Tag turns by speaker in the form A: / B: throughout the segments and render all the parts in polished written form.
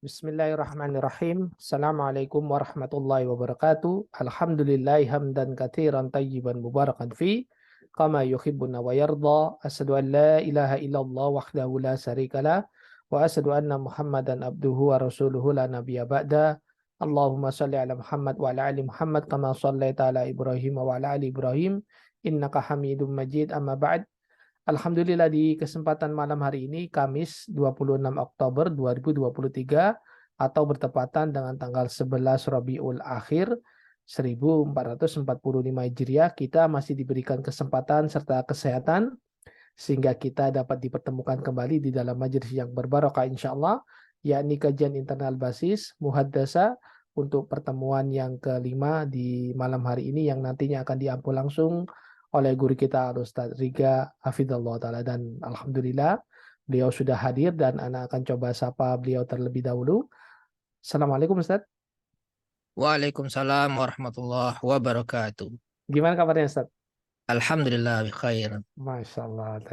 A: Bismillahirrahmanirrahim. Assalamualaikum warahmatullahi wabarakatuh. Alhamdulillahi hamdan katsiran tayyiban mubarakan fi kama yuhibbuna wa yarda. Asyhadu an la ilaha illallah wahdahu la syarikalah wa asyhadu anna Muhammadan abduhu wa rasuluhu la nabiyya ba'da. Allahumma shalli ala Muhammad wa ala ali Muhammad kama shallaita ala Ibrahim wa ala ali Ibrahim innaka Hamidum Majid. Amma ba'd. Alhamdulillah di kesempatan malam hari ini Kamis 26 Oktober 2023 atau bertepatan dengan tanggal 11 Rabiul Akhir 1445 Hijriah, kita masih diberikan kesempatan serta kesehatan sehingga kita dapat dipertemukan kembali di dalam majelis yang berbarokah insyaallah, yakni kajian internal basis muhaddasa untuk pertemuan yang kelima di malam hari ini yang nantinya akan diampu langsung oleh guru kita Al-Ustaz Riga Hafizallah Ta'ala, dan Alhamdulillah beliau sudah hadir dan anak akan coba sapa beliau terlebih dahulu. Assalamualaikum Ustaz.
B: Waalaikumsalam warahmatullahi wabarakatuh.
A: Gimana kabarnya Ustaz?
B: Alhamdulillah khair.
A: Masya Allah.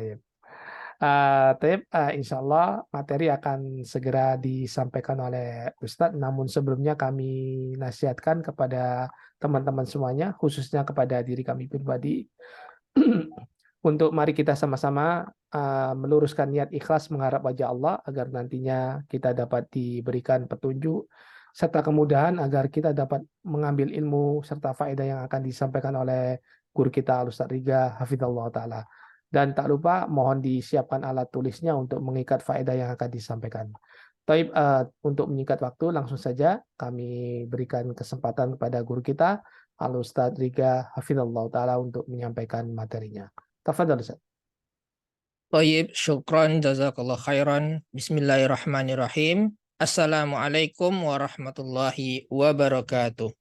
A: Taib. Insya Allah materi akan segera disampaikan oleh Ustadz. Namun sebelumnya kami nasihatkan kepada teman-teman semuanya, khususnya kepada diri kami pribadi, untuk mari kita sama-sama meluruskan niat ikhlas mengharap wajah Allah agar nantinya kita dapat diberikan petunjuk serta kemudahan agar kita dapat mengambil ilmu serta faedah yang akan disampaikan oleh guru kita Al-Ustaz Riga Hafizallah Ta'ala. Dan tak lupa mohon disiapkan alat tulisnya untuk mengikat faedah yang akan disampaikan. Taib, untuk menyingkat waktu langsung saja kami berikan kesempatan kepada guru kita Al-Ustaz Riga Hafizallah Ta'ala untuk menyampaikan materinya. Tafadhal Ustaz.
B: Tayyib, syukran, jazakallah khairan. Bismillahirrahmanirrahim. Assalamualaikum warahmatullahi wabarakatuh.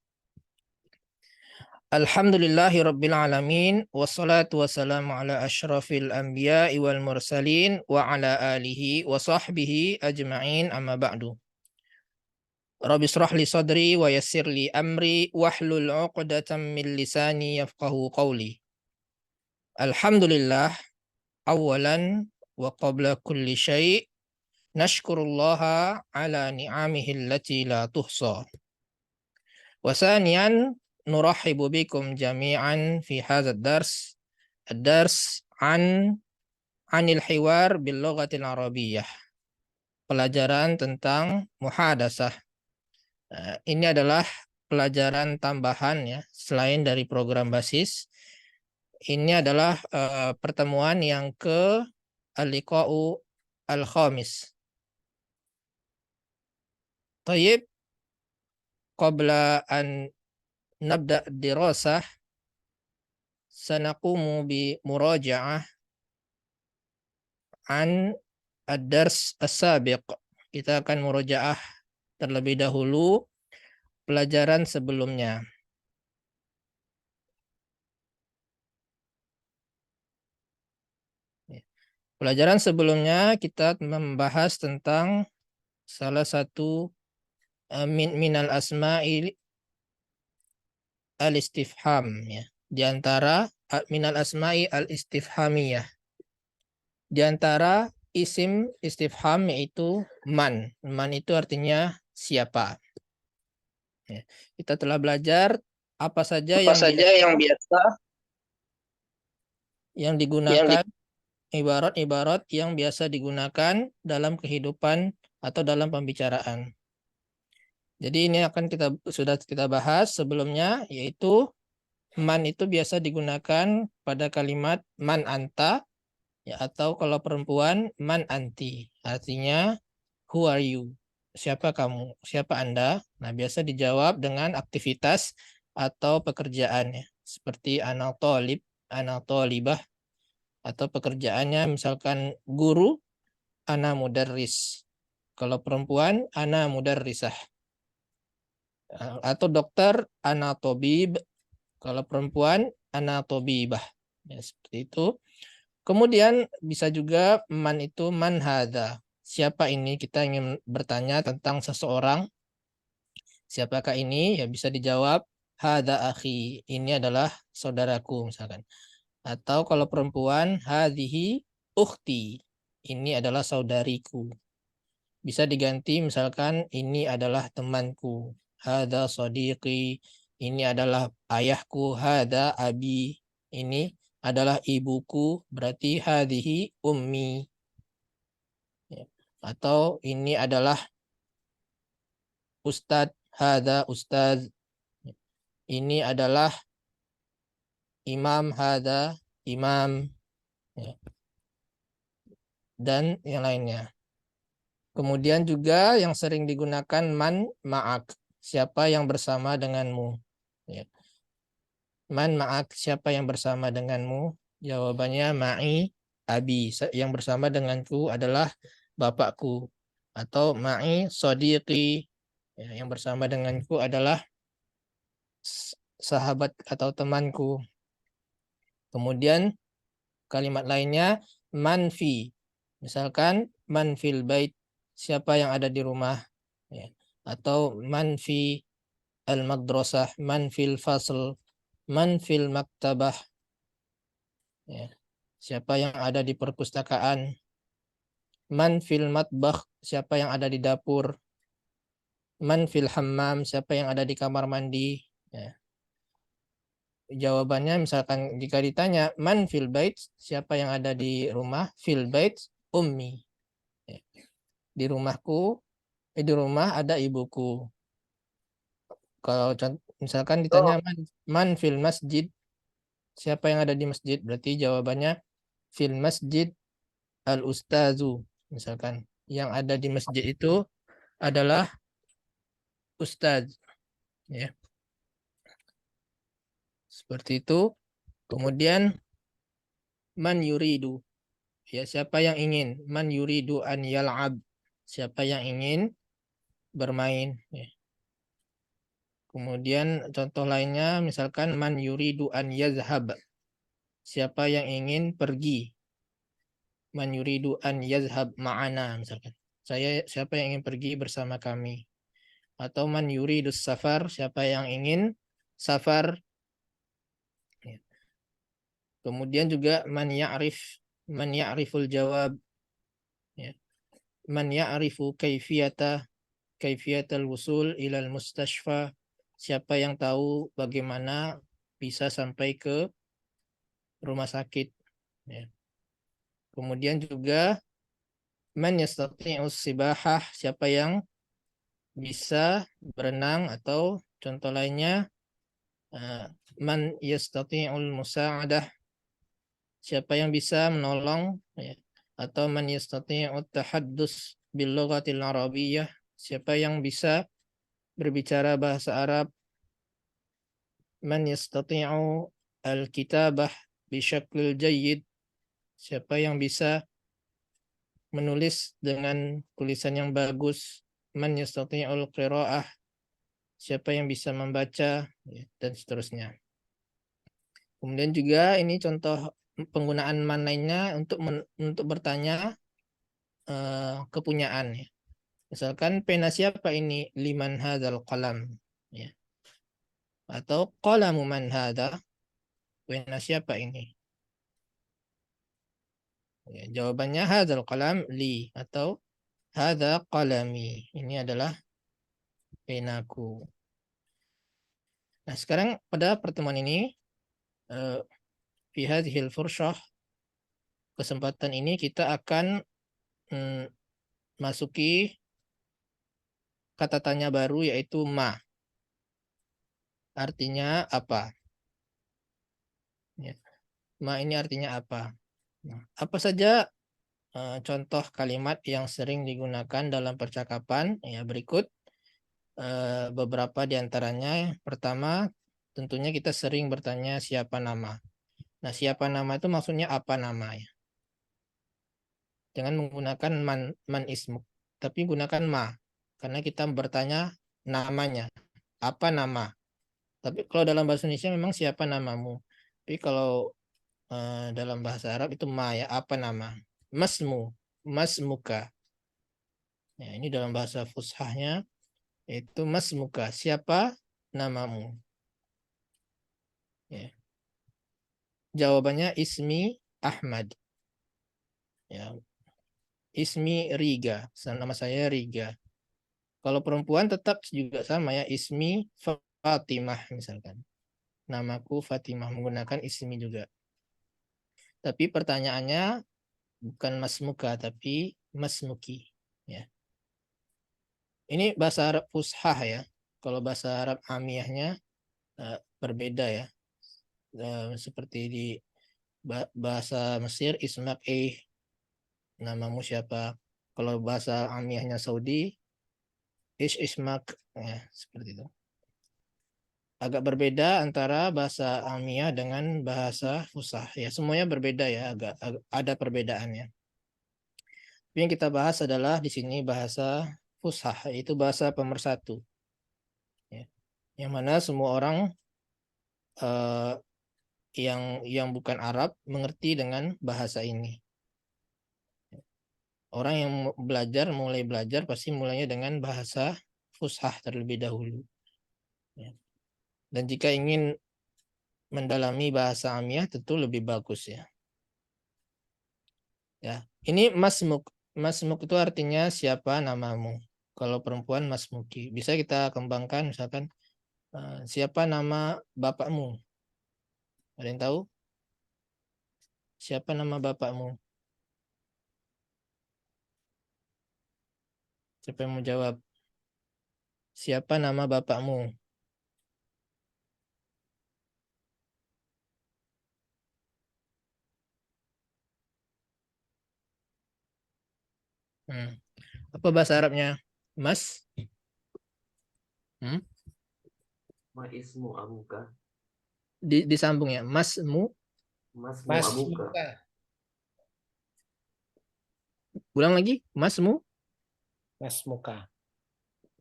B: Alhamdulillahi rabbil alamin. Wassalatu wassalamu ala ashrafil anbiya'i wal mursalin wa ala alihi wa sahbihi ajma'in, amma ba'du. Rabbi shrah li sadri wa yassir li amri wahlul 'uqdatam min lisani yafqahu qawli. Alhamdulillah, awalan wa qabla kulli syai' nashkurullaha ala ni'amihi allati la tuhsa. Wa thaniyan nurahibu bikum jami'an fi hadzal ad-dars anil hiwar bil lughatil arabiyyah. Pelajaran tentang muhadasah. Ini adalah pelajaran tambahan ya, selain dari program basis. Ini adalah pertemuan yang ke al-liqa'u al-khamis. Tayyib, qabla an nabda dirasah sanaqumu bi muraja'ah an ad-dars as-sabiq. Kita akan muraja'ah terlebih dahulu pelajaran sebelumnya. Pelajaran sebelumnya kita membahas tentang salah satu minal asma'il al-istifham ya. Di antara minal asma'i al-istifhamiyah. Di antara isim istifham yaitu man. Man itu artinya siapa. Ya. Kita telah belajar apa saja yang biasa yang digunakan, ibarat-ibarat yang biasa digunakan dalam kehidupan atau dalam pembicaraan. Jadi ini sudah kita bahas sebelumnya, yaitu man itu biasa digunakan pada kalimat man anta ya, atau kalau perempuan man anti. Artinya who are you? Siapa kamu? Siapa Anda? Nah, biasa dijawab dengan aktivitas atau pekerjaan ya. Seperti ana thalib, ana thalibah, atau pekerjaannya misalkan guru, ana mudarris. Kalau perempuan, ana mudarrisah. Atau dokter, ana tabib. Kalau perempuan, ana tabibah. Ya, seperti itu. Kemudian bisa juga man itu man hadza. Siapa ini? Kita ingin bertanya tentang seseorang. Siapakah ini? Ya bisa dijawab hadza akhi. Ini adalah saudaraku misalkan. Atau kalau perempuan, hadhihi ukhti. Ini adalah saudariku. bisa diganti misalkan ini adalah temanku, hada sadiqi, ini adalah ayahku, hada abi, ini adalah ibuku, berarti hadhihi ummi. Ya. Atau ini adalah ustadz, hada ustadz, ini adalah imam, hada imam, ya. Dan yang lainnya. Kemudian juga yang sering digunakan man ma'ak, siapa yang bersama denganmu. Ya. Man ma'ak, siapa yang bersama denganmu? Jawabannya ma'i abi, yang bersama denganku adalah bapakku. Atau ma'i sodiqi, ya, yang bersama denganku adalah sahabat atau temanku. Kemudian kalimat lainnya manfi. Misalkan manfil bait, siapa yang ada di rumah. Ya. Atau manfi al-madrasah, manfil fasl, manfil maktabah. Ya. Siapa yang ada di perpustakaan. Manfil matbakh, siapa yang ada di dapur. Manfil hammam, siapa yang ada di kamar mandi. Ya. Jawabannya misalkan jika ditanya man fil bait, siapa yang ada di rumah, fil bait ummi. Ya. Di rumahku, di rumah ada ibuku. Kalau misalkan ditanya man fil masjid, siapa yang ada di masjid, berarti jawabannya fil masjid al ustazu. Misalkan yang ada di masjid itu adalah ustaz. Ya. Seperti itu. Kemudian man yuridu. Ya, siapa yang ingin? Man yuridu an yal'ab. Siapa yang ingin bermain. Ya. Kemudian contoh lainnya misalkan man yuridu an yazhab. Siapa yang ingin pergi. Man yuridu an yazhab ma'ana misalkan. Siapa yang ingin pergi bersama kami. Atau man yuridus safar, siapa yang ingin safar. Ya. Kemudian juga man ya'riful jawab. Ya. Man ya'rifu kaifiyatal wusul ilal mustashfa, siapa yang tahu bagaimana bisa sampai ke rumah sakit. Ya. Kemudian juga man yastati'us sibahah, siapa yang bisa berenang, atau contoh lainnya man yastati'ul musa'adah, siapa yang bisa menolong, ya. Atau man yastati'ut tahaddus bil lughatil arabiyyah, siapa yang bisa berbicara bahasa Arab. Man yastati'u al-kitabah bisyaklil jayyid, siapa yang bisa menulis dengan tulisan yang bagus. Man yastati'ul qira'ah, siapa yang bisa membaca, ya, dan seterusnya. Kemudian juga ini contoh penggunaan man lainnya untuk bertanya kepunyaan. Ya. Misalkan pena siapa ini? Liman hadzal qalam. Ya. Atau qalamu man hadza? Pena siapa ini? Ya, jawabannya hadzal qalam li, atau hadza qalami. Ini adalah penaku. Nah, sekarang pada pertemuan ini fi hadhil fursyah, kesempatan ini kita akan masuki kata tanya baru, yaitu ma. Artinya apa? Ya. Ma ini artinya apa? Nah, apa saja contoh kalimat yang sering digunakan dalam percakapan? Ya, berikut beberapa di antaranya. Pertama, tentunya kita sering bertanya siapa nama. Nah, siapa nama itu maksudnya apa nama, ya. Jangan menggunakan man ismuk, tapi gunakan ma. Karena kita bertanya namanya. Apa nama? Tapi kalau dalam bahasa Indonesia memang siapa namamu. Tapi kalau dalam bahasa Arab itu ma, ya, apa nama. Masmu, masmuka. Ya, ini dalam bahasa fushahnya itu masmuka, siapa namamu. Ya. Jawabannya ismi Ahmad. Ya. ismi Riga. Nama saya Riga. Kalau perempuan tetap juga sama ya, ismi Fatimah misalkan. Namaku Fatimah, menggunakan ismi juga. Tapi pertanyaannya bukan masmuka, tapi masmuki. Ya. Ini bahasa Arab fushah ya. Kalau bahasa Arab amiyahnya berbeda ya. Seperti di bahasa Mesir, ismak namamu siapa. Kalau bahasa amiyahnya Saudi, ismak, ya, seperti itu. Agak berbeda antara bahasa amiyah dengan bahasa fusah. Ya, semuanya berbeda ya, agak ada perbedaannya. Tapi yang kita bahas adalah di sini bahasa fusah, yaitu bahasa pemersatu. Ya. Yang mana semua orang yang bukan Arab mengerti dengan bahasa ini. Orang yang mulai belajar pasti mulainya dengan bahasa fushah terlebih dahulu. Ya. Dan jika ingin mendalami bahasa amiyah tentu lebih bagus ya. Ya, ini masmuk. Masmuk itu artinya siapa namamu. Kalau perempuan masmuki. Bisa kita kembangkan misalkan siapa nama bapakmu? Ada yang tahu? Siapa nama bapakmu? Siapa yang mau jawab? Siapa nama bapakmu? Apa bahasa Arabnya? Mas?
C: Ma ismu abuka.
B: Disambung ya. Masmu?
C: Masmu abuka.
B: Ulang lagi. Masmu?
D: Masmuka.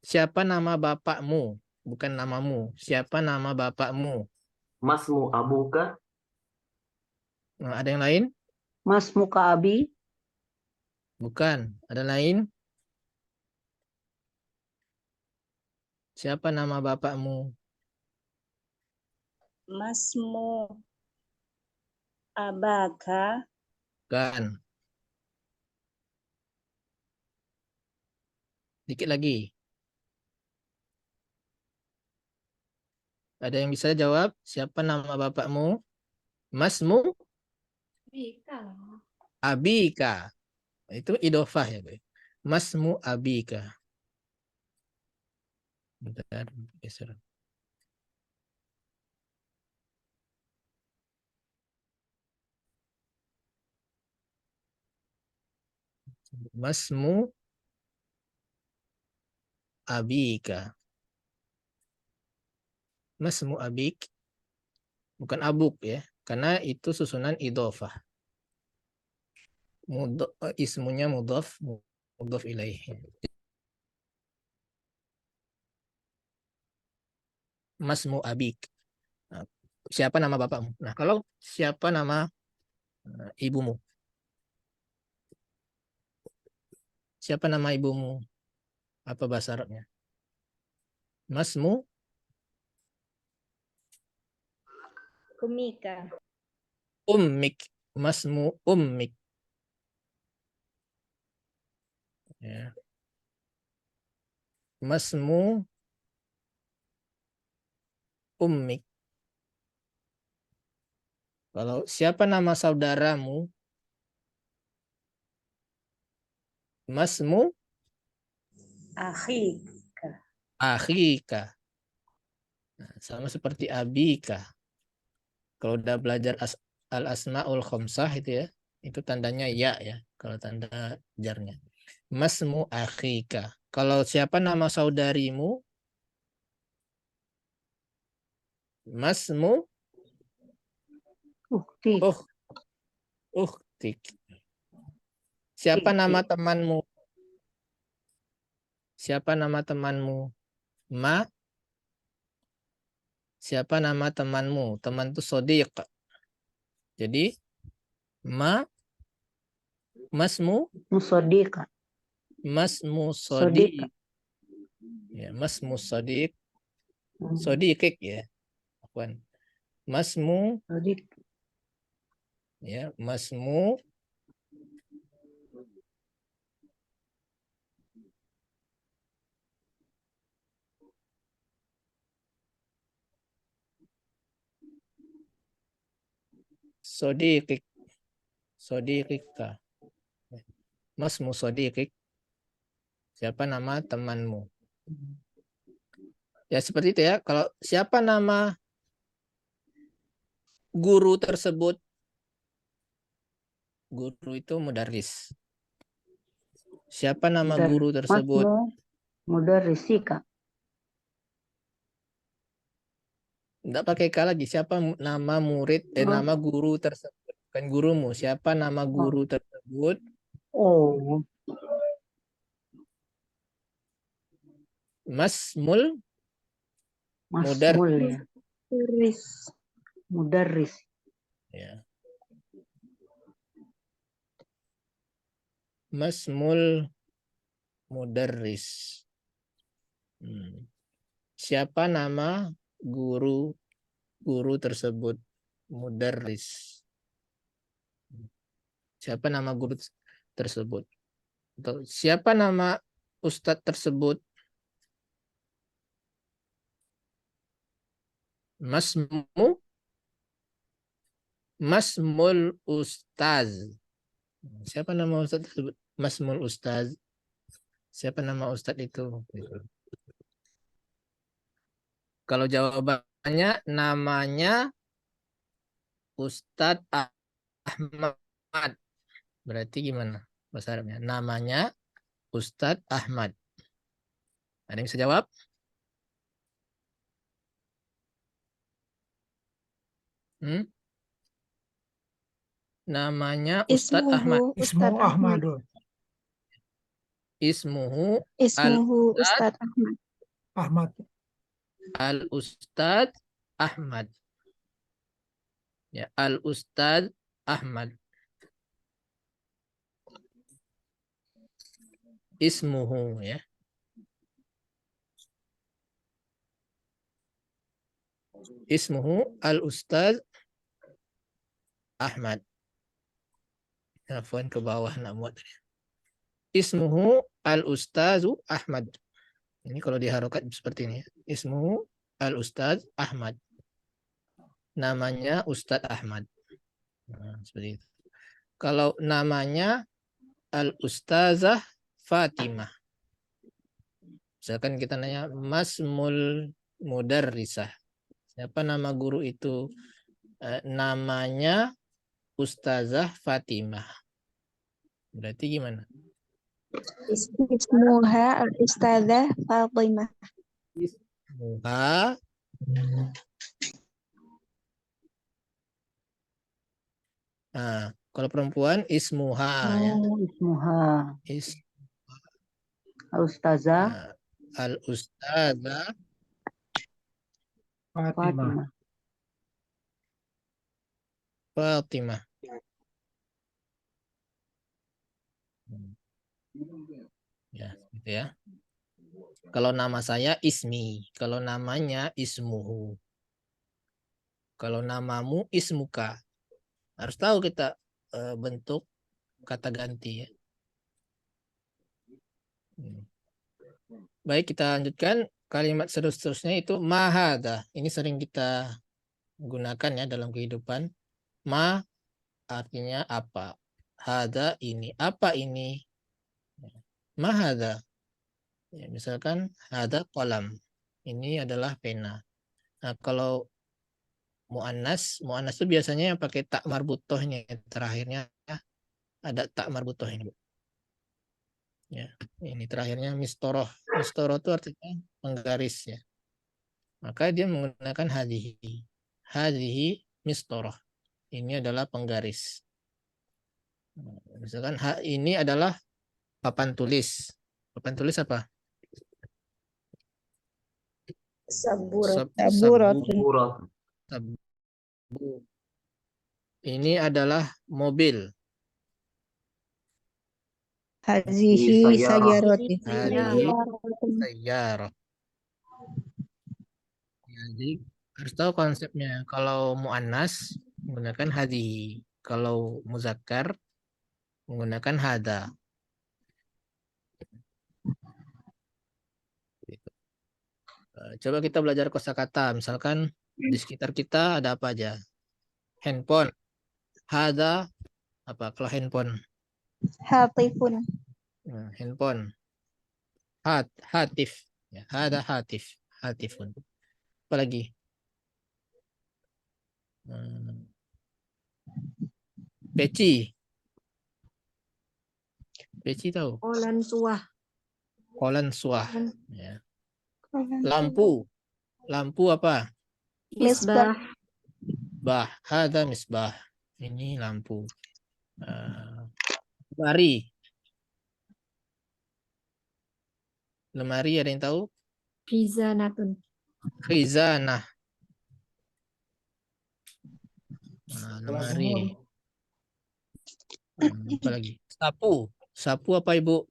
B: Siapa nama bapakmu? Bukan namamu. Siapa nama bapakmu?
C: Masmu abuka.
B: Nah, ada yang lain?
E: Masmuka abi.
B: Bukan. Ada lain? Siapa nama bapakmu?
F: Masmu abaka.
B: Bukan. Dikit lagi. Ada yang bisa jawab? Siapa nama bapakmu? Masmu? Abika. Itu idofah ya. Masmu abika. Bentar, geser. Masmu abika. Masmu abik. Bukan abuk ya. Karena itu susunan idofah. Ismunya mudhaf ilaih. Masmu abik. Nah, siapa nama bapakmu? Nah, kalau siapa nama ibumu? Siapa nama ibumu? Apa bahasa Arabnya? Masmu?
F: Umika.
B: Ummik. Masmu ummik. Ya. Masmu ummik. Kalau siapa nama saudaramu? Masmu akhika. Nah, sama seperti abika. Kalau udah belajar al-asmaul khamsah itu ya, itu tandanya ya ya, kalau tanda jarnya. Masmu akhika. Kalau siapa nama saudarimu? Masmu
E: Ukti.
B: Uhtik. Siapa nama temanmu? Siapa nama temanmu? Ma. Siapa nama temanmu? Teman itu sodiq. Jadi masmu
E: Musodika.
B: masmu
E: Sodika.
B: sodiq. Ya, masmu sodiq. Sodiqik ya. Afwan. Masmu
E: Sodik.
B: ya, masmu Sodiqik. Sodiqika. Masmu sodiqik. Siapa nama temanmu? Ya seperti itu ya. Kalau siapa nama guru tersebut? Guru itu mudarris. Siapa nama guru tersebut?
E: Masmu mudarrisika.
B: Enggak pakai K lagi. Siapa nama murid,
E: Oh.
B: nama guru tersebut? Bukan gurumu. Siapa nama guru tersebut?
E: Oh,
B: Masmul
E: masmul ya. Mudarris.
B: ya. Masmul mudarris. Siapa nama guru tersebut? Mudarris. Siapa nama guru tersebut? Atau siapa nama ustadz tersebut? Masmul ustaz. Siapa nama ustadz tersebut? Masmul ustaz. Siapa nama ustadz itu? Kalau jawabannya namanya Ustadz Ahmad. Berarti gimana bahasa Arabnya? Namanya Ustadz Ahmad. Ada yang bisa jawab? Namanya Ustadz Ahmad.
F: Ismuhu Ahmadun.
B: Ismuhu
G: Ustadz Ahmad.
F: Ahmad.
B: Al-Ustadz Ahmad. Ya, Al-Ustadz Ahmad. Ismuhu ya. Ismuhu Al-Ustadz Ahmad. Telepon ke bawah nak muat. Ismuhu Al-Ustadzu Ahmad. Ini kalau diharokat seperti ini. Ismuhu Al-Ustadz Ahmad. Namanya Ustadz Ahmad. Nah, seperti itu. Kalau namanya Al-Ustazah Fatimah. Misalkan kita nanya Masmul Mudarrisah. Siapa nama guru itu? Namanya Ustazah Fatimah. Berarti gimana?
G: Ismuha Al-Ustadzah Fatimah.
B: Ismuha kalau perempuan ismuha ya.
E: Ismuha. Al-Ustazah
B: Al-Ustazah
F: Fatimah.
B: Fatimah. Ya, gitu ya. Kalau nama saya Ismi, kalau namanya Ismuhu. Kalau namamu Ismuka. Harus tahu kita bentuk kata ganti ya. Baik, kita lanjutkan kalimat seterusnya itu mahada. Ini sering kita gunakan ya dalam kehidupan. Ma artinya apa? Hada ini. Apa ini? Mahada. Ya, misalkan hada kolam. Ini adalah pena. Nah, kalau mu'annas itu biasanya yang pakai tak marbutohnya. Terakhirnya ada tak marbutoh ini. Ya, ini terakhirnya mistoroh. Mistoroh itu artinya penggaris ya. Maka dia menggunakan hadihi. Hadihi mistoroh. Ini adalah penggaris. Misalkan ini adalah papan tulis. Papan tulis apa?
G: Saburat.
C: Saburat.
B: Ini adalah mobil.
G: Hazihi
C: Sayyarah.
B: Sayyarah. Jadi harus tahu konsepnya. Kalau mu'annas menggunakan hadihi. Kalau muzakkar menggunakan hada. Coba kita belajar kosakata. Misalkan di sekitar kita ada apa aja? Handphone. Hada apa? Kalau handphone.
G: Hatifun.
B: Nah, handphone. Hatif. Ya, hada hatif. Hatifun. Apa lagi? Peci. Peci tahu?
H: Kolan suah.
B: Kolan suah. Ya. Lampu. Lampu apa?
G: Misbah.
B: Hada misbah. Ini lampu. Lemari. Lemari ada yang tahu?
H: Khizanatun.
B: Khizanah. Lemari. Apa lagi? Sapu. Sapu apa Ibu?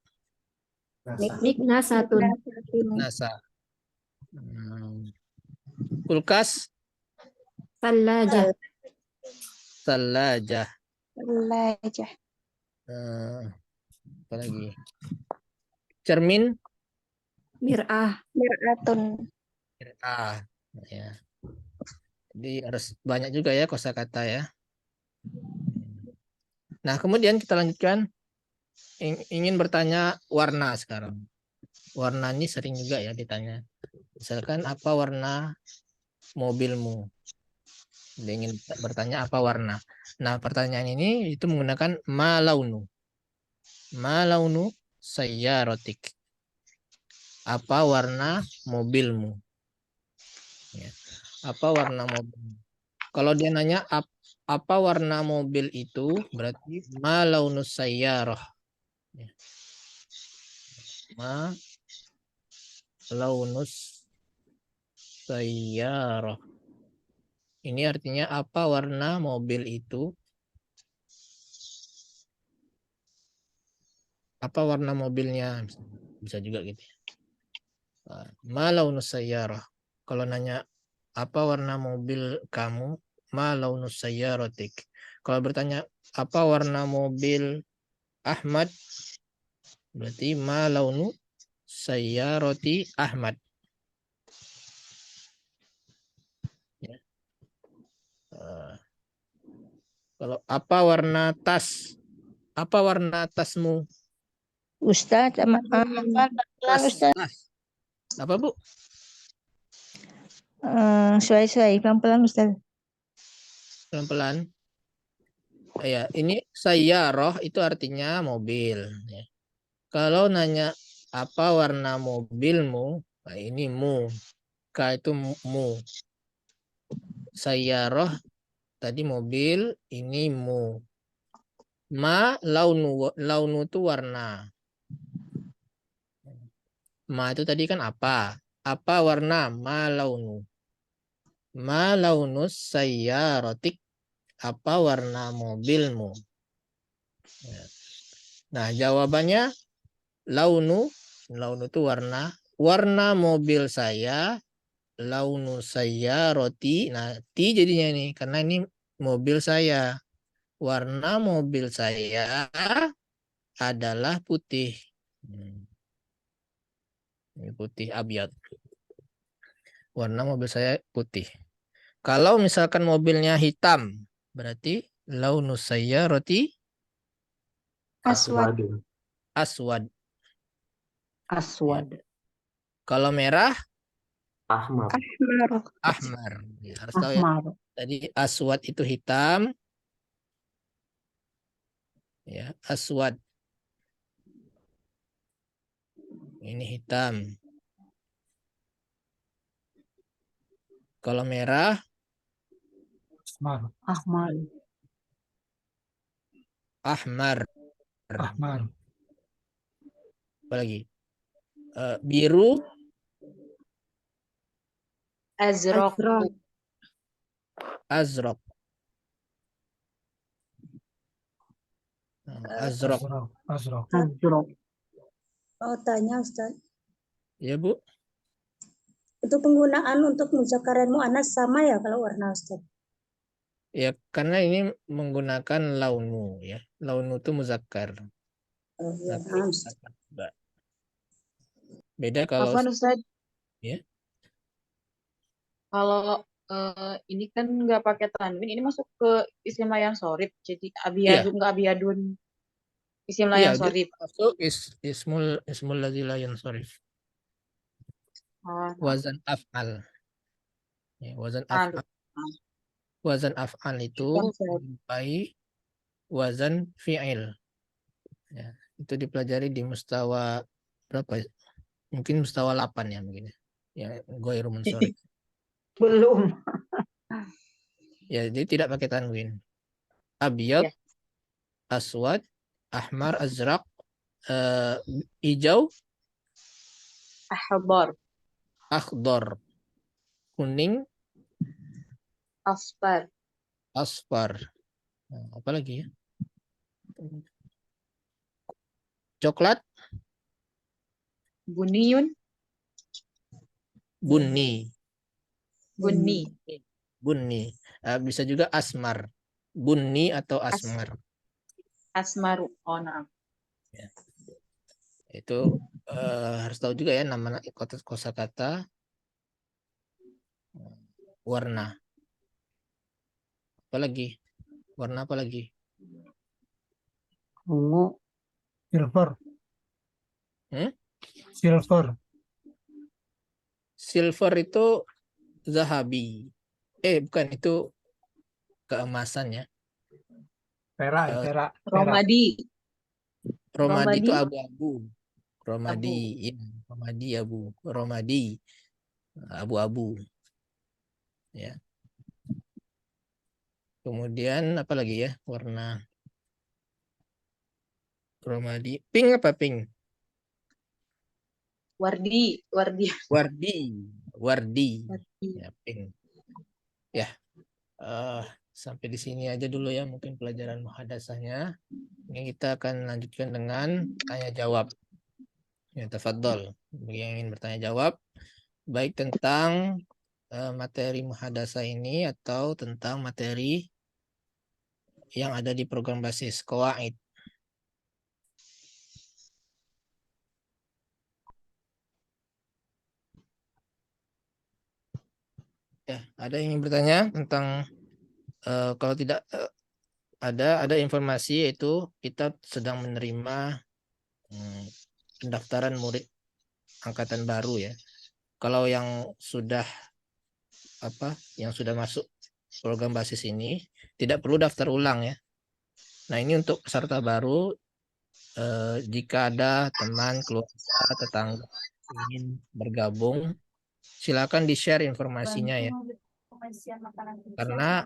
H: Miknasatun.
B: Nasa. Kulkas.
H: Salajah.
B: Salajah.
G: Lajah.
B: Apa lagi? Cermin.
H: Mir'ah.
G: Mir'atun.
B: Ya. Jadi harus banyak juga ya kosakata ya. Nah, kemudian kita lanjutkan. Ingin bertanya warna sekarang. Warna ini sering juga ya ditanya. Misalkan apa warna mobilmu? Dia ingin bertanya apa warna. Nah, pertanyaan ini itu menggunakan ma launu. Ma launu sayyaratik. Apa warna mobilmu? Ya. Apa warna mobil? Kalau dia nanya apa warna mobil itu, berarti ma launus sayyarah. Ya. Ma launus sayyarah. Ini artinya apa warna mobil itu? Apa warna mobilnya? Bisa juga gitu. Ma launus sayyarah. Kalau nanya apa warna mobil kamu? Ma launus sayyaratik. Kalau bertanya apa warna mobil Ahmad? Berarti ma launu sayyarati Ahmad. Ya. Kalau apa warna tas? Apa warna tasmu?
E: Ustaz, pelan-pelan Ustaz.
B: Apa Bu?
E: Suai-suai, pelan-pelan Ustaz.
B: Pelan-pelan. Ya, ini sayyarah itu artinya mobil. Ya. Kalau nanya apa warna mobilmu, nah ini mu. Ka itu mu. Sayyarah tadi mobil, ini mu. Ma launu, launu itu warna. Ma itu tadi kan apa? Apa warna? Ma launu. Ma launus sayyaratik. Apa warna mobilmu? Ya. Nah, jawabannya launu. Launu itu warna. Warna mobil saya. Launu sayyarati. Nah, ti jadinya nih. Karena ini mobil saya. Warna mobil saya adalah putih. Ini putih abyad. Warna mobil saya putih. Kalau misalkan mobilnya hitam, berarti launu sayyarati
G: Aswad.
B: aswad.
E: Aswad.
B: Kalau merah,
C: Ahmar.
G: Ahmar.
B: ahmar. Ya, harus tahu ya.
E: Ahmar.
B: Tadi aswad itu hitam. Ya, aswad. Ini hitam. Kalau merah,
F: Ahmar.
E: Ahmar.
B: ahmar.
F: Ahmar.
B: Apa lagi? Biru,
H: Azraq.
B: azraq. Azraq.
F: Azraq.
E: Azraq.
G: Oh, tanya Ustaz.
B: Ya, Bu.
G: Itu penggunaan untuk muzakkar dan muannas sama ya kalau warna Ustaz?
B: Ya, karena ini menggunakan launu ya. Launu itu muzakkar.
G: Oh, ya,
B: Tapi
G: paham, Ustaz.
B: beda kalau
H: Ustaz?
B: ya.
H: Kalau
I: Ini kan nggak pakai tanwin, ini masuk ke isim layang sorif. Jadi
B: Iya,
I: abiyadun nggak abiyadun, isim
B: iya,
I: layang
B: dia
I: sorif.
B: masuk ismul ladzi la yansharif.
I: Oh, nah,
B: Wazan af'al. Ya,
I: nah,
B: wazan af'al itu
I: sudah saya
B: menyerupai wazan fi'il. Ya, itu dipelajari di mustawa berapa? Mungkin mustawa 8 ya mungkin. Ya, ghairu munsharif.
E: Belum.
B: Ya, jadi tidak pakai tanwin. Abyad,
I: ya.
B: aswad, ahmar, azraq, hijau,
I: Ahbar,
B: akhdar, kuning,
I: asfar,
B: asfar. Nah, apa lagi ya? Coklat,
I: buniyun,
B: bunni,
I: bunni,
B: bunni. Bisa juga asmar, bunni atau
I: as,
B: asmar.
I: asmaru. Oh, nah.
B: Ya. Itu harus tahu juga ya nama kosakata warna. Apalagi? Warna apa lagi?
E: Ungu.
F: Silver.
B: Hmm?
F: Silver.
B: Silver itu zahabi. Bukan, itu keemasan ya.
F: Perak,
B: Eh,
F: perak, perak.
I: Romadi,
B: Romadi itu
I: Romadi,
B: abu-abu. Romadi,
I: abu.
B: ya, Romadi abu. Romadi abu-abu. Ya. Kemudian apa lagi ya warna Romadi? Pink apa pink?
I: Wardi, wardi,
B: Wardi, wardi.
I: wardi.
B: Ya, pink. Ya, sampai di sini aja dulu ya mungkin pelajaran muhadasahnya. Ini kita akan lanjutkan dengan tanya jawab. Ya, tafadhol. Bagi yang ingin bertanya jawab, baik tentang materi muhadasah ini atau tentang materi yang ada di program basis Qawaid. Ya, ada yang ingin bertanya tentang kalau tidak ada informasi yaitu kita sedang menerima pendaftaran murid angkatan baru ya. Kalau yang sudah masuk program basis ini tidak perlu daftar ulang ya. Nah, ini untuk peserta baru jika ada teman, keluarga, tetangga ingin bergabung, silakan di-share informasinya ya. Karena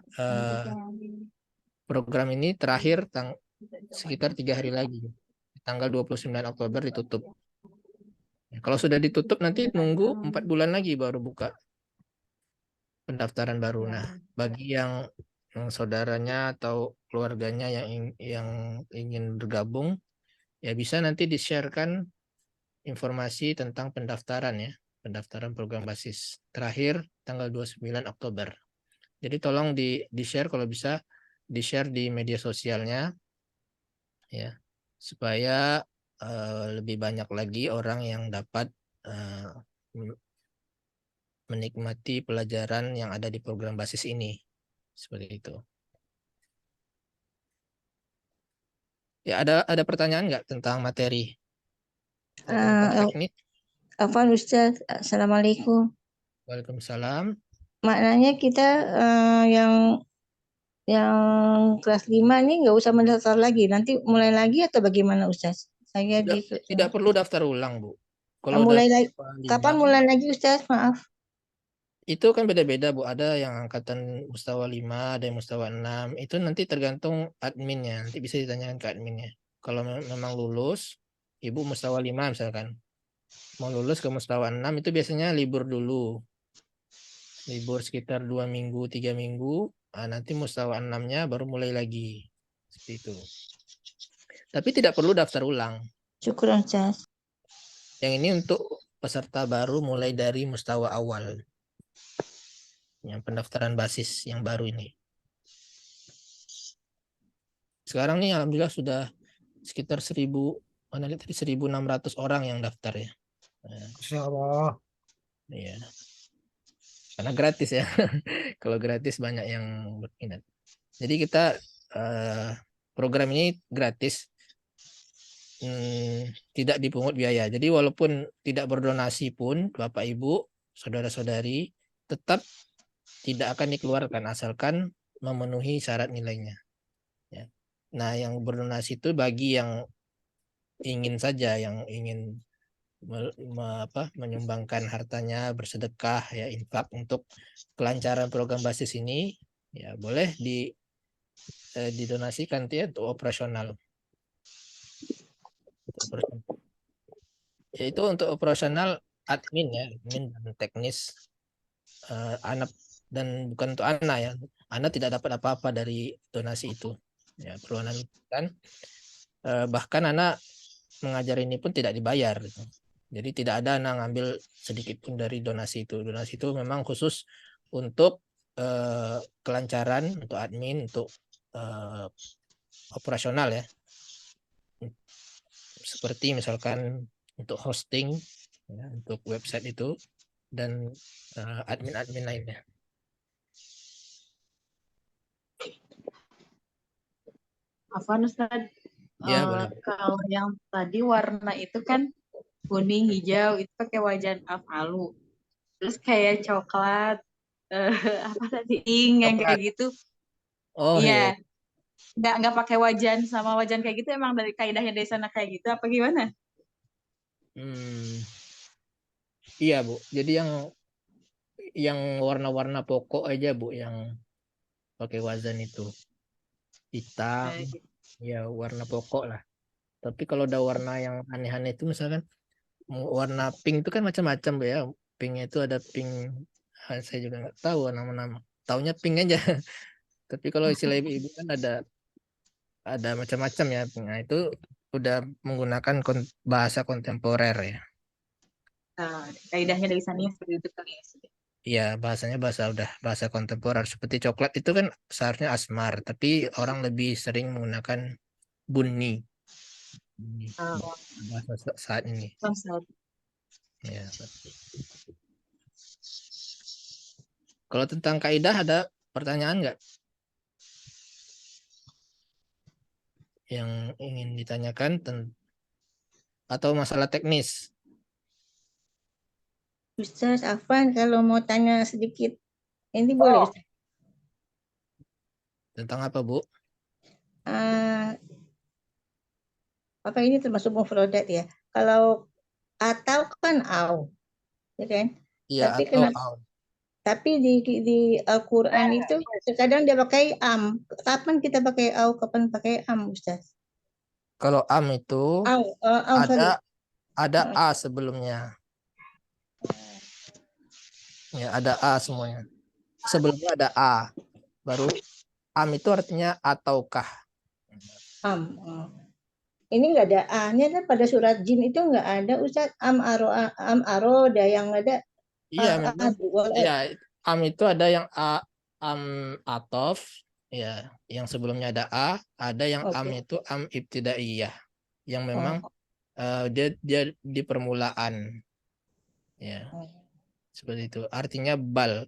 B: program ini terakhir sekitar 3 hari lagi. Tanggal 29 Oktober ditutup. Kalau sudah ditutup nanti nunggu 4 bulan lagi baru buka pendaftaran baru. Nah, bagi yang saudaranya atau keluarganya yang ingin bergabung, ya bisa nanti di-sharekan informasi tentang pendaftaran ya. Pendaftaran program basis. Terakhir tanggal 29 Oktober. Jadi tolong di-share kalau bisa di-share di media sosialnya ya. Supaya lebih banyak lagi orang yang dapat menikmati pelajaran yang ada di program basis ini. Seperti itu. Ya, ada pertanyaan nggak tentang materi? Tentang teknik?
E: Afwan Ustaz, Assalamualaikum.
B: Waalaikumsalam.
E: Maknanya kita yang kelas 5 ini nggak usah mendaftar lagi. Nanti mulai lagi atau bagaimana Ustaz? Saya
B: Tidak perlu daftar ulang, Bu. Kalau
E: mulai
B: udah
E: lagi. Kapan mulai lagi Ustaz? Maaf.
B: Itu kan beda-beda, Bu. Ada yang angkatan mustawa 5, ada yang mustawa 6. Itu nanti tergantung adminnya. Nanti bisa ditanyakan ke adminnya. Kalau memang lulus, Ibu mustawa 5 misalkan. Mau lulus ke mustawa 6 itu biasanya libur dulu. Libur sekitar 2 minggu, 3 minggu. Nanti mustawa 6-nya baru mulai lagi. Seperti itu. Tapi tidak perlu daftar ulang.
E: Syukur Ustaz.
B: Yang ini untuk peserta baru mulai dari mustawa awal. Yang pendaftaran basis yang baru ini. Sekarang nih alhamdulillah sudah sekitar 1.600 orang yang daftar ya.
F: Insya Allah.
B: Iya. Karena gratis ya. Kalau gratis banyak yang berminat. Jadi kita program ini gratis, tidak dipungut biaya. Jadi walaupun tidak berdonasi pun Bapak Ibu, saudara-saudari tetap tidak akan dikeluarkan asalkan memenuhi syarat nilainya. Ya. Nah, yang berdonasi itu bagi yang ingin saja, yang ingin menyumbangkan hartanya, bersedekah, ya infak untuk kelancaran program basis ini, ya boleh didonasikan ya untuk operasional. Yaitu untuk operasional admin ya, admin dan teknis. Anak dan bukan untuk Ana ya. Ana tidak dapat apa-apa dari donasi itu. Ya, perlu Ana kan. Bahkan Ana mengajar ini pun tidak dibayar gitu. Jadi tidak ada Ana ngambil sedikit pun dari donasi itu. Donasi itu memang khusus untuk kelancaran, untuk admin, untuk operasional ya. Seperti misalkan untuk hosting, ya, untuk website itu, dan admin-admin lainnya.
I: Afwan Ustaz,
B: Ya, boleh.
I: kalau yang tadi warna itu kan kuning, hijau, itu pakai wajan afalu. Terus kayak coklat, apa tadi, pink yang kayak
B: Coklat.
I: gitu.
B: Oh iya.
I: Iya, nggak pakai wajan sama wajan kayak gitu, emang dari kaidahnya dari sana kayak gitu apa gimana?
B: Iya Bu. Jadi yang warna-warna pokok aja Bu yang pakai wazan itu. Hitam, ya warna pokok lah. Tapi kalau ada warna yang aneh-aneh itu misalkan warna pink itu kan macam-macam Bu ya. Pinknya itu ada pink, saya juga nggak tahu nama-nama. Taunya pink aja. Tapi kalau istilah ibu-ibu kan ada macam-macam ya. Nah itu udah menggunakan bahasa kontemporer ya.
I: Nah, kaidahnya dari sana seperti itu kali ya.
B: Iya, bahasanya bahasa kontemporer. Seperti coklat itu kan seharusnya asmar, tapi orang lebih sering menggunakan bunni. Bahasa saat ini. Ya. Kalau tentang kaidah ada pertanyaan nggak? Yang ingin ditanyakan atau masalah teknis?
E: Ustaz Afwan, kalau mau tanya sedikit, ini boleh Ustaz?
B: Tentang apa, Bu?
E: Apa ini termasuk mufradat ya? Kalau atau kan au, ya kan?
B: Iya,
E: Tapi
B: atau
E: kenapa?
B: au.
E: Tapi di Al-Quran itu terkadang dia pakai am. Kapan kita pakai au? Kapan pakai am, Ustaz?
B: Kalau am itu
E: Sorry.
B: ada a sebelumnya. Ya, ada a semuanya. Sebelumnya ada a. Baru am itu artinya ataukah.
E: Am. Ini nggak ada a-nya kan pada surat jin itu nggak ada Ustaz. Am aroda yang ada.
B: Iya, memang. Iya, am itu ada yang am atof, ya, yang sebelumnya ada a, ada yang am itu am ibtidaiyah, yang memang dia di permulaan, ya, seperti itu. Artinya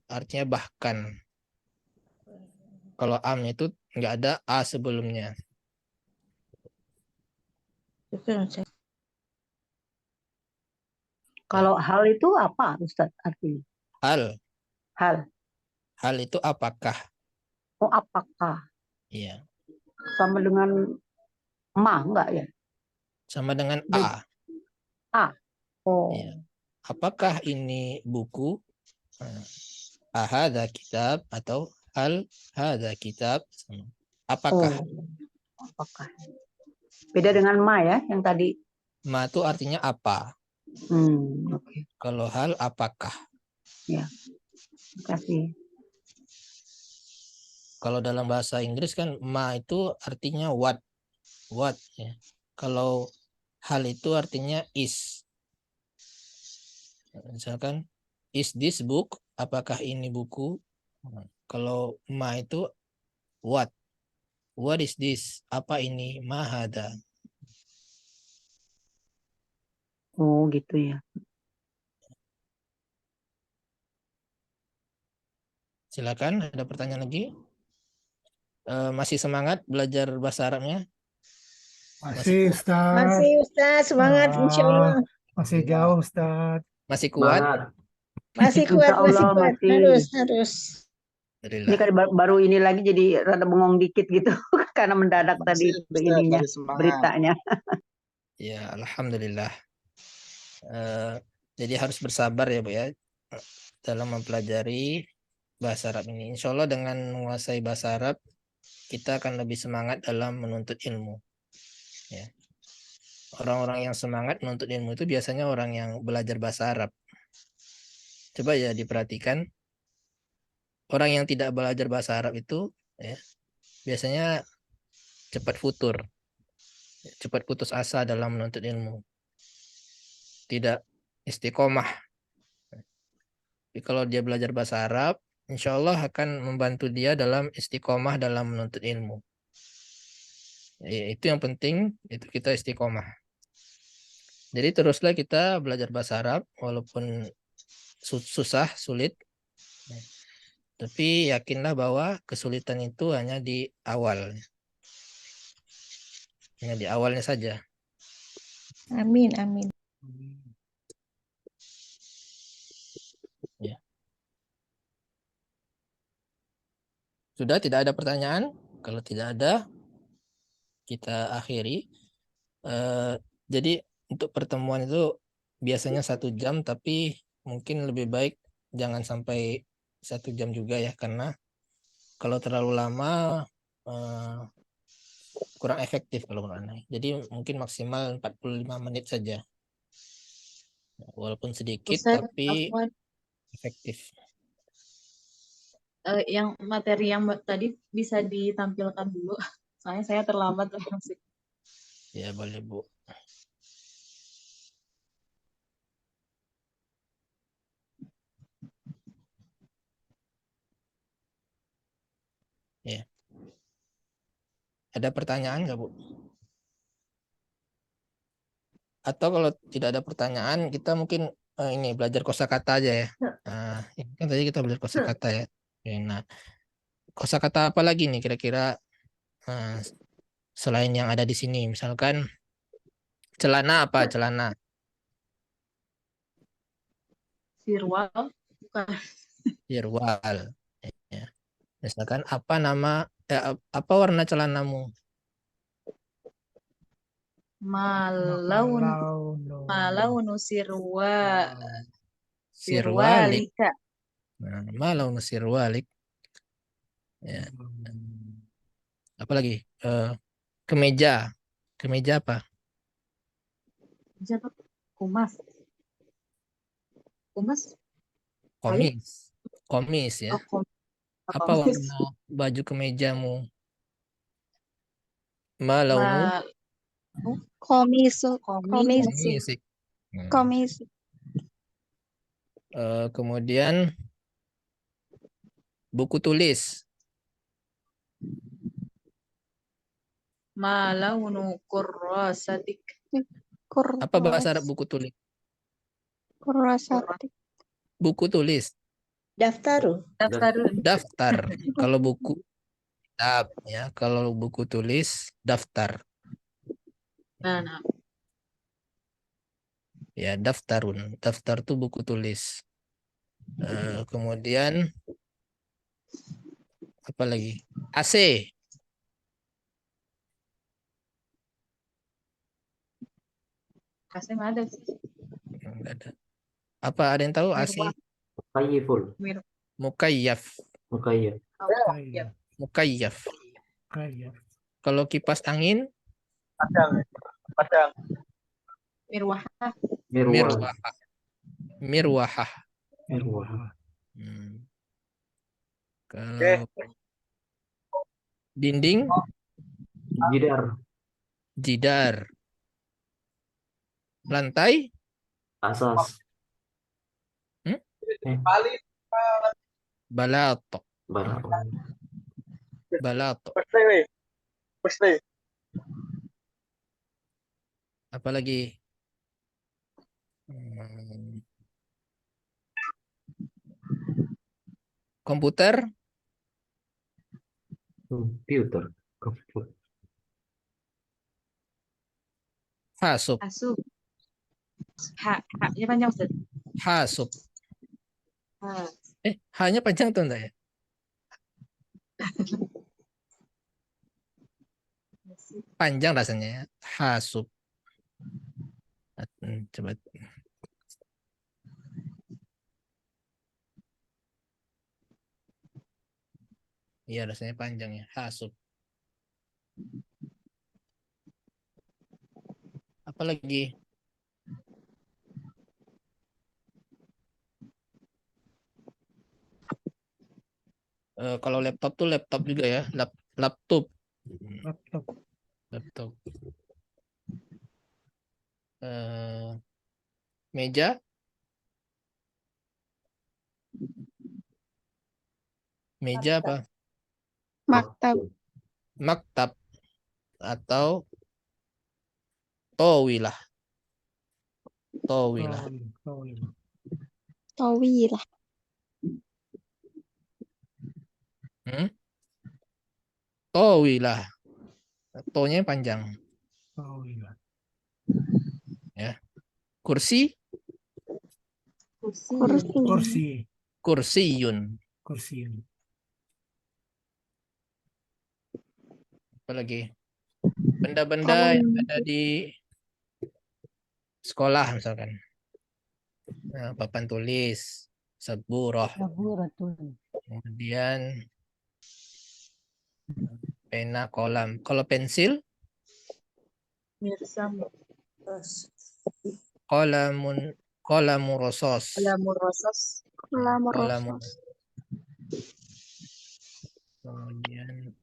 B: artinya bahkan. Kalau am itu nggak ada a sebelumnya.
J: Kalau hal itu apa, Ustaz, artinya?
B: Hal itu apakah?
J: Oh, apakah?
B: Iya.
J: Sama dengan ma, enggak ya?
B: Sama dengan a.
J: A. Oh.
B: Iya. Apakah ini buku? Ahada kitab atau hal hada kitab? Apakah?
J: Apakah? Beda dengan ma ya, yang tadi.
B: Ma itu artinya apa?
J: Okay.
B: Kalau hal apakah?
J: Ya. Terima kasih.
B: Kalau dalam bahasa Inggris kan ma itu artinya what ya. Kalau hal itu artinya is. Misalkan is this book? Apakah ini buku? Kalau ma itu what? What is this? Apa ini? Ma hada.
J: Oh, gitu ya.
B: Silakan, ada pertanyaan lagi? Masih semangat belajar bahasa Arabnya?
F: Masih Ustaz.
E: Masih Ustaz, semangat insya Allah.
F: Masih jauh Ustaz.
B: Masih kuat?
C: Semangat.
E: Masih
J: Insya
E: kuat, masih
J: Allah
E: kuat.
J: masih.
E: Harus.
J: Ini
B: Alhamdulillah.
J: kan baru ini lagi jadi rada bengong dikit gitu karena mendadak tadi ininya beritanya.
B: Ya, alhamdulillah. Jadi harus bersabar ya Bu ya dalam mempelajari bahasa Arab ini. Insya Allah dengan menguasai bahasa Arab kita akan lebih semangat dalam menuntut ilmu. Ya. Orang-orang yang semangat menuntut ilmu itu biasanya orang yang belajar bahasa Arab. Coba ya diperhatikan, orang yang tidak belajar bahasa Arab itu ya, biasanya cepat futur, cepat putus asa dalam menuntut ilmu, tidak istiqomah. Tapi kalau dia belajar bahasa Arab, insya Allah akan membantu dia dalam istiqomah dalam menuntut ilmu. Ya, itu yang penting, itu kita istiqomah. Jadi teruslah kita belajar bahasa Arab, walaupun susah, sulit. Tapi yakinlah bahwa kesulitan itu hanya di awal. Hanya di awalnya saja.
E: Amin, amin.
B: Ya. Sudah tidak ada pertanyaan? Kalau tidak ada, kita akhiri. Jadi untuk pertemuan itu biasanya 1 jam, tapi mungkin lebih baik jangan sampai 1 jam juga ya, karena kalau terlalu lama kurang efektif kalau menurut Anda. Jadi mungkin maksimal 45 menit saja. Walaupun sedikit
I: Ustaz,
B: tapi
I: Afwan,
B: efektif.
I: yang materi yang tadi bisa ditampilkan dulu. Soalnya saya terlambat masuk.
B: Ya boleh Bu. Ya. Ada pertanyaan nggak Bu? Atau kalau tidak ada pertanyaan, kita mungkin ini belajar kosakata aja ya. Nah, ini kan tadi kita belajar kosakata ya. Oke, nah, kosakata apa lagi nih kira-kira selain yang ada di sini? Misalkan celana apa? Celana.
I: Sirwal, bukan.
B: Sirwal. Ya. Misalkan apa nama apa warna celanamu?
I: Malaunu
B: Sirwalik.
I: sirwalika.
B: Nah, malaunu sirwalik. Ya. Apa lagi? Kemeja. Kemeja apa?
I: Siapa? Kumas.
B: Komis. Komis ya. Apa warna baju kemejamu? Malaunu
H: Komisu.
B: komis.
H: Komisi.
B: Kemudian buku tulis.
I: Malaunu kurrasatik.
B: Apa bahasa Arab buku tulis?
H: Kurasati.
B: Buku tulis.
E: Daftar.
B: Daftar. Kalau buku kitab ya, kalau buku tulis daftar.
I: Nah.
B: Ya, daftarun. Daftar tuh buku tulis. Kemudian apa lagi? AC.
I: AC mana ada?
B: Enggak ada. Apa ada yang tahu AC?
C: Mukayyiful.
B: Mukayyaf.
C: Mukayyif.
B: Mukayyaf. Kalau kipas angin?
I: Mirwahah.
B: Mirwahah. Kalau dinding? Jidar. Lantai?
C: Asas.
B: Balato. Apa lagi? Komputer,
C: Computer. Computer.
B: hasub.
I: Asup. Haknya panjang Ustaz.
B: Hasub.
I: Ha.
B: Hanya panjang tuh enggak ya? Panjang rasanya ya. Hasub. Coba. Iya rasanya panjang ya. Hasub. Apalagi? Kalau laptop tuh laptop juga ya. Laptop.
F: Laptop.
B: Laptop. Meja. Meja apa?
H: Maktab.
B: Maktab atau towilah. Towilah.
H: Tawilah.
B: Towilah. To-nya panjang. Ya. Kursi.
H: Kursi.
B: Kursiyun.
F: Kursi.
B: Apalagi? Benda-benda yang ada di sekolah misalkan. Nah, papan tulis, saburah. Kemudian pena, kolam. Kalau pensil,
I: Mirsam.
B: kolamu rosos.
I: Lamurrosos.
B: Kolamu. Kemudian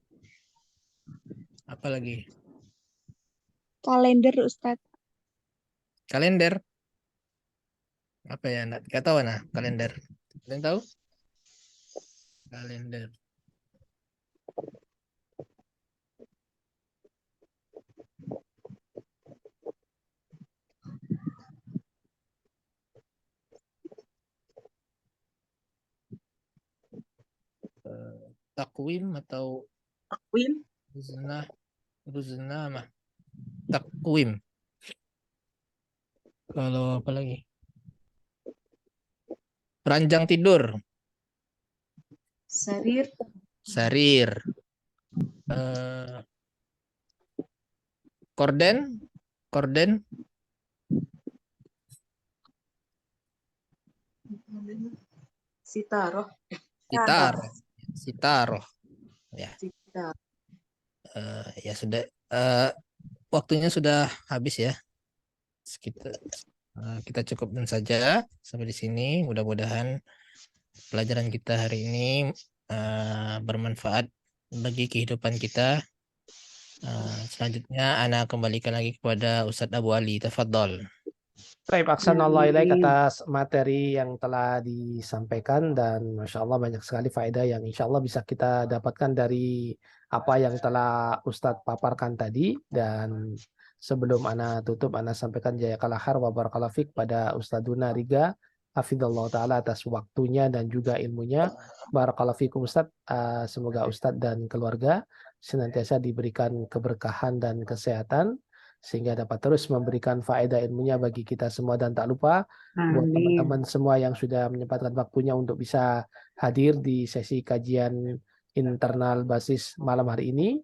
B: apa lagi?
H: Kalender Ustaz.
B: Kalender. Apa ya? Nggak tahu nah kalender. Kalian tahu? Kalender. Takwim atau
I: Takwim.
B: Ruznah mah. Takwim. Kalau apa lagi? Ranjang tidur.
I: Sarir.
B: Korden.
I: Sitaroh.
B: Sitaroh. Ya.
I: Sitar.
B: Ya sudah. Waktunya sudah habis ya. Kita cukupkan saja sampai di sini. Mudah-mudahan pelajaran kita hari ini bermanfaat bagi kehidupan kita. Selanjutnya Ana kembalikan lagi kepada Ustadz Abu Ali. Tafadhol.
A: Baik, ahsanallahu ilaik atas materi yang telah disampaikan dan Masya Allah banyak sekali faedah yang insya Allah bisa kita dapatkan dari apa yang telah Ustadz paparkan tadi. Dan sebelum Ana tutup, Ana sampaikan jazakallahu khair wa barakallahu fik pada Ustadzuna Riga hafizallahu ta'ala atas waktunya dan juga ilmunya. Barakallahu fikum Ustadz. Semoga Ustadz dan keluarga senantiasa diberikan keberkahan dan kesehatan sehingga dapat terus memberikan faedah ilmunya bagi kita semua. Dan tak lupa buat teman-teman semua yang sudah menyempatkan waktunya untuk bisa hadir di sesi kajian internal basis malam hari ini.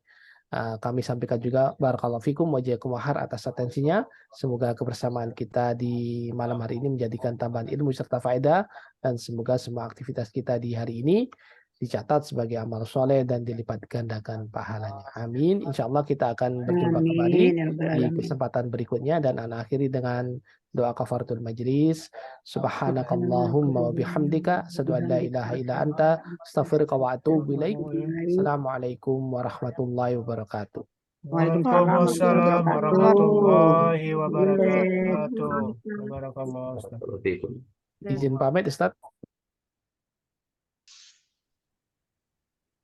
A: Kami sampaikan juga barakallahu fikum wa jazakumullahu khair atas atensinya. Semoga kebersamaan kita di malam hari ini menjadikan tambahan ilmu serta faedah, dan semoga semua aktivitas kita di hari ini dicatat sebagai amal soleh dan dilipat gandakan pahalanya. Amin. Insya Allah kita akan berjumpa kembali di kesempatan berikutnya, dan Ana akhiri dengan doa kafaratul majlis. Subhanakallahumma wa bihamdika asyhadu an la ilaha illa anta astaghfiruka wa atubu ilaik. Assalamualaikum warahmatullahi wabarakatuh.
F: Waalaikumsalam warahmatullahi wabarakatuh. Barakallahu.
C: Barakallahu fikum.
A: Izin pamit Ustaz.